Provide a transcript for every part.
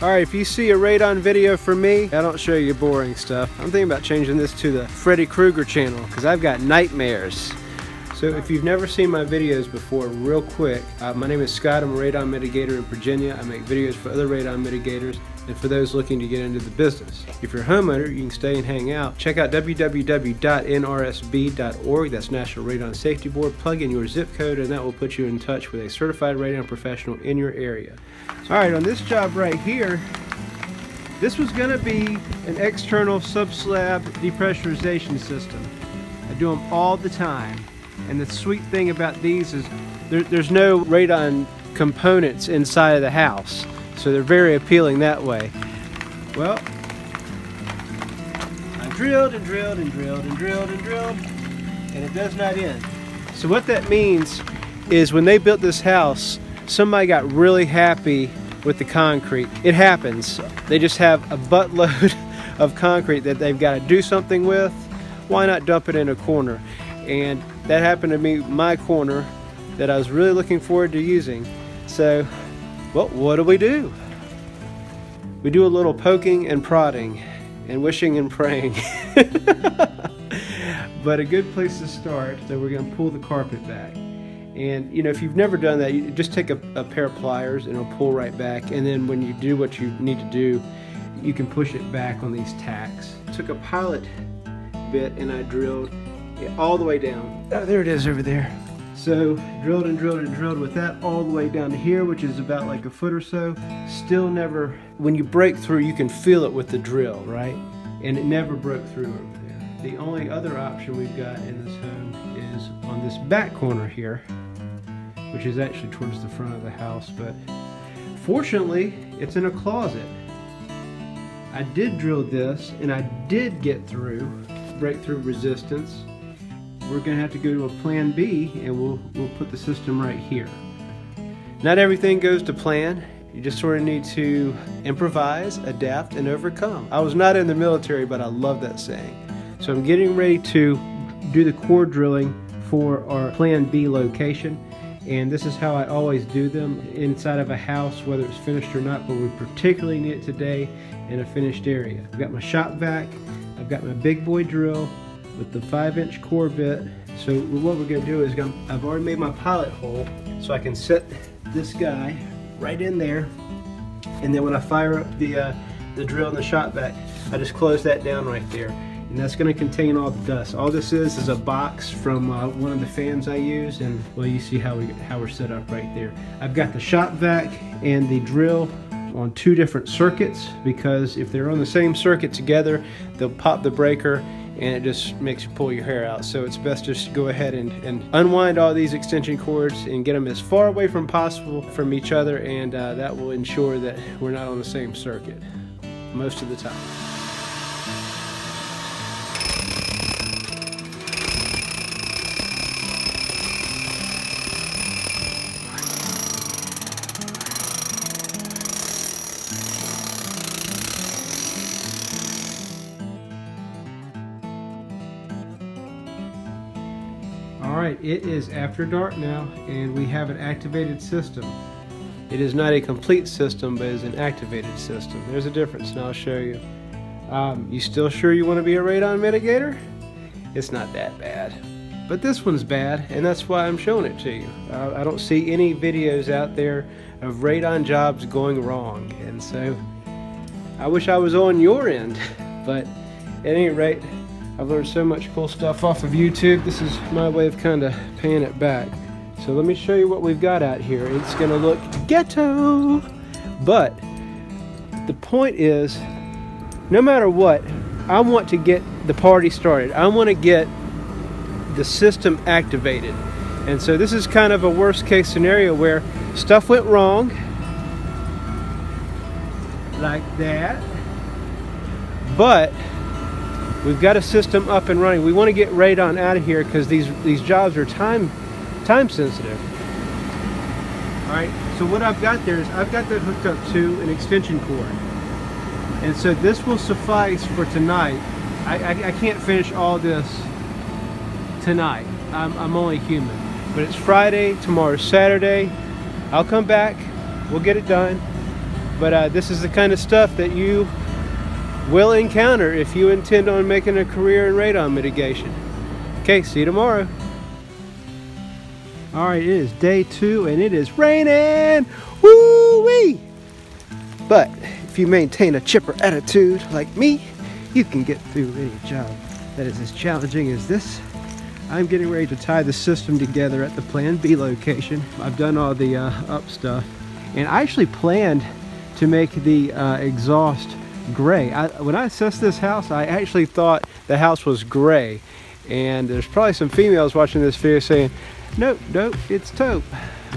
Alright, if you see a radon video from me, I don't show you boring stuff. I'm thinking about changing this to the Freddy Krueger channel because I've got nightmares. So if you've never seen my videos before, real quick, my name is Scott. I'm a radon mitigator in Virginia. I make videos for other radon mitigators and for those looking to get into the business. If you're a homeowner, you can stay and hang out. Check out www.nrsb.org. That's National Radon Safety Board. Plug in your zip code and that will put you in touch with a certified radon professional in your area. Alright, on this job right here, this was going to be an external sub-slab depressurization system. I do them all the time. And the sweet thing about these is there's no radon components inside of the house. So they're very appealing that way. Well, I drilled and drilled and drilled and drilled and drilled, and it does not end. So what that means is when they built this house, somebody got really happy with the concrete. It happens. They just have a buttload of concrete that they've got to do something with. Why not dump it in a corner? And that happened to be my corner that I was really looking forward to using. So, well, what do? We do a little poking and prodding and wishing and praying. But a good place to start, so we're going to pull the carpet back. And you know, if you've never done that, you just take a pair of pliers and it'll pull right back. And then when you do what you need to do, you can push it back on these tacks. Took a pilot bit and I drilled it all the way down. Oh, there it is over there. So drilled and drilled and drilled with that all the way down to here, which is about like a foot or so. Still never, when you break through, you can feel it with the drill, right? And it never broke through over there. The only other option we've got in this home is on this back corner here, which is actually towards the front of the house, but fortunately it's in a closet. I did drill this and I did get through, break through resistance. We're going to have to go to a plan B and we'll put the system right here. Not everything goes to plan. You just sort of need to improvise, adapt, and overcome. I was not in the military, but I love that saying. So I'm getting ready to do the core drilling for our plan B location. And this is how I always do them inside of a house, whether it's finished or not, but we particularly need it today in a finished area. I've got my shop vac, I've got my big boy drill with the 5-inch core bit. So what we're going to do is I've already made my pilot hole, so I can set this guy right in there, and then when I fire up the drill and the shop vac, I just close that down right there. And that's going to contain all the dust. All this is a box from one of the fans I use, and well, you see how we're set up right there. I've got the shop vac and the drill on 2 different circuits, because if they're on the same circuit together, they'll pop the breaker and it just makes you pull your hair out. So it's best just to go ahead and unwind all these extension cords and get them as far away from possible from each other, and that will ensure that we're not on the same circuit most of the time. Alright, it is after dark now and we have an activated system. It is not a complete system, but it is an activated system. There's a difference and I'll show you. You still sure you want to be a radon mitigator? It's not that bad. But this one's bad, and that's why I'm showing it to you. I don't see any videos out there of radon jobs going wrong, and so I wish I was on your end. But at any rate, I've learned so much cool stuff off of YouTube. This is my way of kind of paying it back. So let me show you what we've got out here. It's gonna look ghetto, but the point is, no matter what, I want to get the party started. I want to get the system activated. And so this is kind of a worst case scenario where stuff went wrong, like that, but we've got a system up and running. We want to get radon out of here because these jobs are time sensitive. All right, so what I've got there is I've got that hooked up to an extension cord, and so this will suffice for tonight. I can't finish all this tonight. I'm only human, but it's Friday, tomorrow's Saturday. I'll come back, we'll get it done. But this is the kind of stuff that you will encounter if you intend on making a career in radon mitigation. Okay, see you tomorrow. All right, it is day 2 and it is raining. Woo-wee! But if you maintain a chipper attitude like me, you can get through any job that is as challenging as this. I'm getting ready to tie the system together at the Plan B location. I've done all the up stuff, and I actually planned to make the exhaust gray. When I assessed this house, I actually thought the house was gray, and there's probably some females watching this video saying, nope, it's taupe.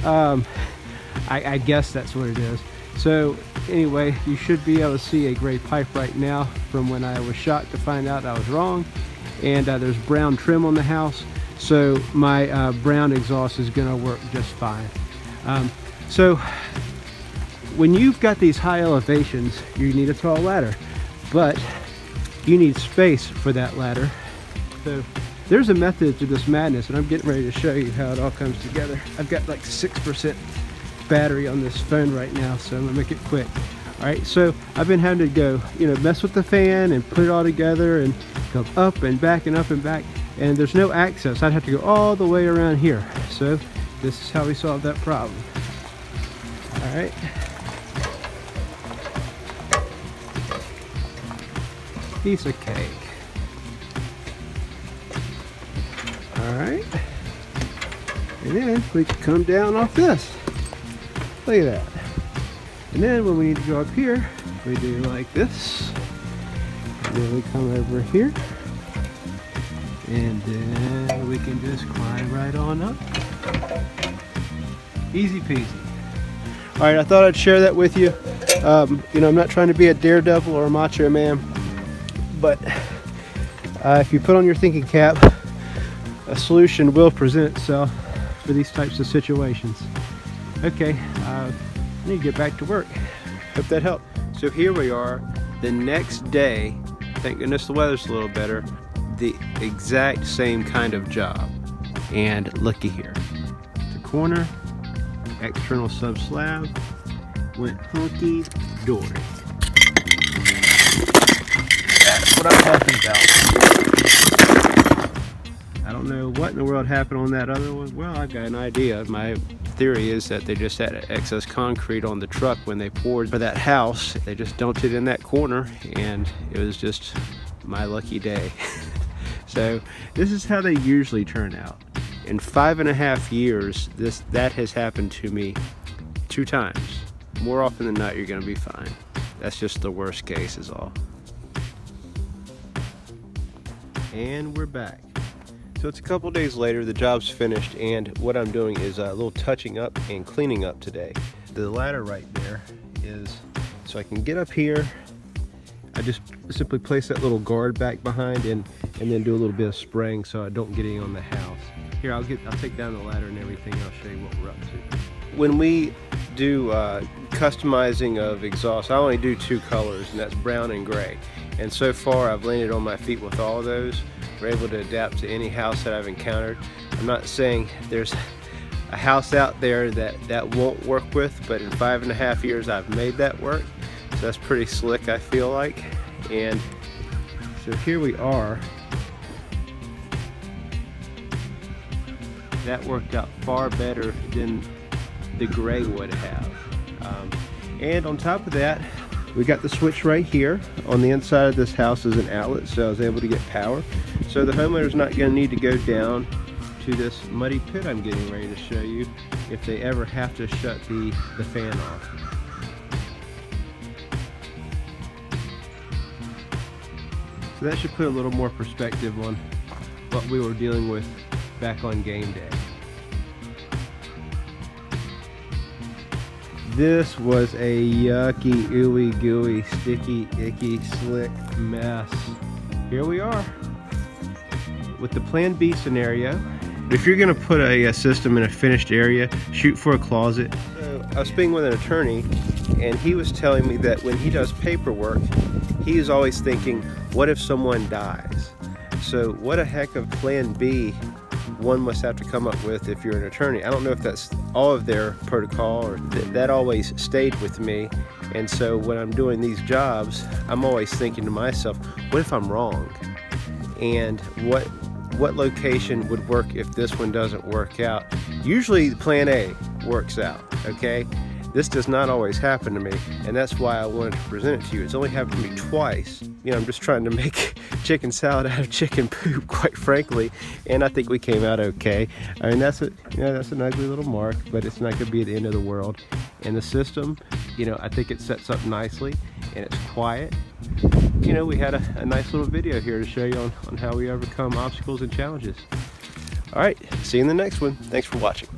I guess that's what it is. So anyway, you should be able to see a gray pipe right now from when I was shocked to find out I was wrong. And there's brown trim on the house, so my brown exhaust is going to work just fine. So when you've got these high elevations, you need a tall ladder, but you need space for that ladder. So there's a method to this madness, and I'm getting ready to show you how it all comes together. I've got like 6% battery on this phone right now, so I'm gonna make it quick. All right, so I've been having to go, mess with the fan and put it all together and go up and back and up and back, and there's no access. I'd have to go all the way around here. So this is how we solve that problem. All right. Piece of cake. All right. And then we can come down off this. Look at that. And then when we need to go up here, we do like this. And then we come over here. And then we can just climb right on up. Easy peasy. All right, I thought I'd share that with you. I'm not trying to be a daredevil or a macho man, but if you put on your thinking cap, a solution will present itself for these types of situations. Okay, I need to get back to work. Hope that helped. So here we are, the next day. Thank goodness the weather's a little better. The exact same kind of job. And looky here. The corner, external sub slab, went hunky dory. That's what I'm talking about. I don't know what in the world happened on that other one. Well, I've got an idea. My theory is that they just had excess concrete on the truck when they poured for that house. They just dumped it in that corner, and it was just my lucky day. So this is how they usually turn out. In 5.5 years, that has happened to me 2 times. More often than not, you're gonna be fine. That's just the worst case is all. And we're back. So it's a couple days later, the job's finished, and what I'm doing is a little touching up and cleaning up today. The ladder right there is so I can get up here. I just simply place that little guard back behind and then do a little bit of spraying so I don't get any on the house. Here, I'll take down the ladder and everything, and I'll show you what we're up to. When we do customizing of exhaust, I only do 2 colors, and that's brown and gray. And so far, I've landed on my feet with all of those. We're able to adapt to any house that I've encountered. I'm not saying there's a house out there that won't work with, but in 5.5 years, I've made that work. So that's pretty slick, I feel like. And so here we are. That worked out far better than the gray would have. And on top of that, we got the switch right here. On the inside of this house is an outlet, so I was able to get power. So the homeowner's not going to need to go down to this muddy pit I'm getting ready to show you if they ever have to shut the fan off. So that should put a little more perspective on what we were dealing with back on game day. This was a yucky, ooey gooey, sticky, icky, slick mess. Here we are with the Plan B scenario. If you're gonna put a system in a finished area, shoot for a closet. So I was speaking with an attorney, and he was telling me that when he does paperwork, he is always thinking, what if someone dies? So what a heck of Plan B one must have to come up with if you're an attorney. I don't know if that's all of their protocol, or that always stayed with me. And so when I'm doing these jobs, I'm always thinking to myself, what if I'm wrong? And what location would work if this one doesn't work out? Usually plan A works out, okay? This does not always happen to me, and that's why I wanted to present it to you. It's only happened to me twice. You know, I'm just trying to make chicken salad out of chicken poop, quite frankly, and I think we came out okay. I mean, that's an ugly little mark, but it's not going to be the end of the world. And the system, you know, I think it sets up nicely, and it's quiet. You know, we had a nice little video here to show you on how we overcome obstacles and challenges. All right, see you in the next one. Thanks for watching.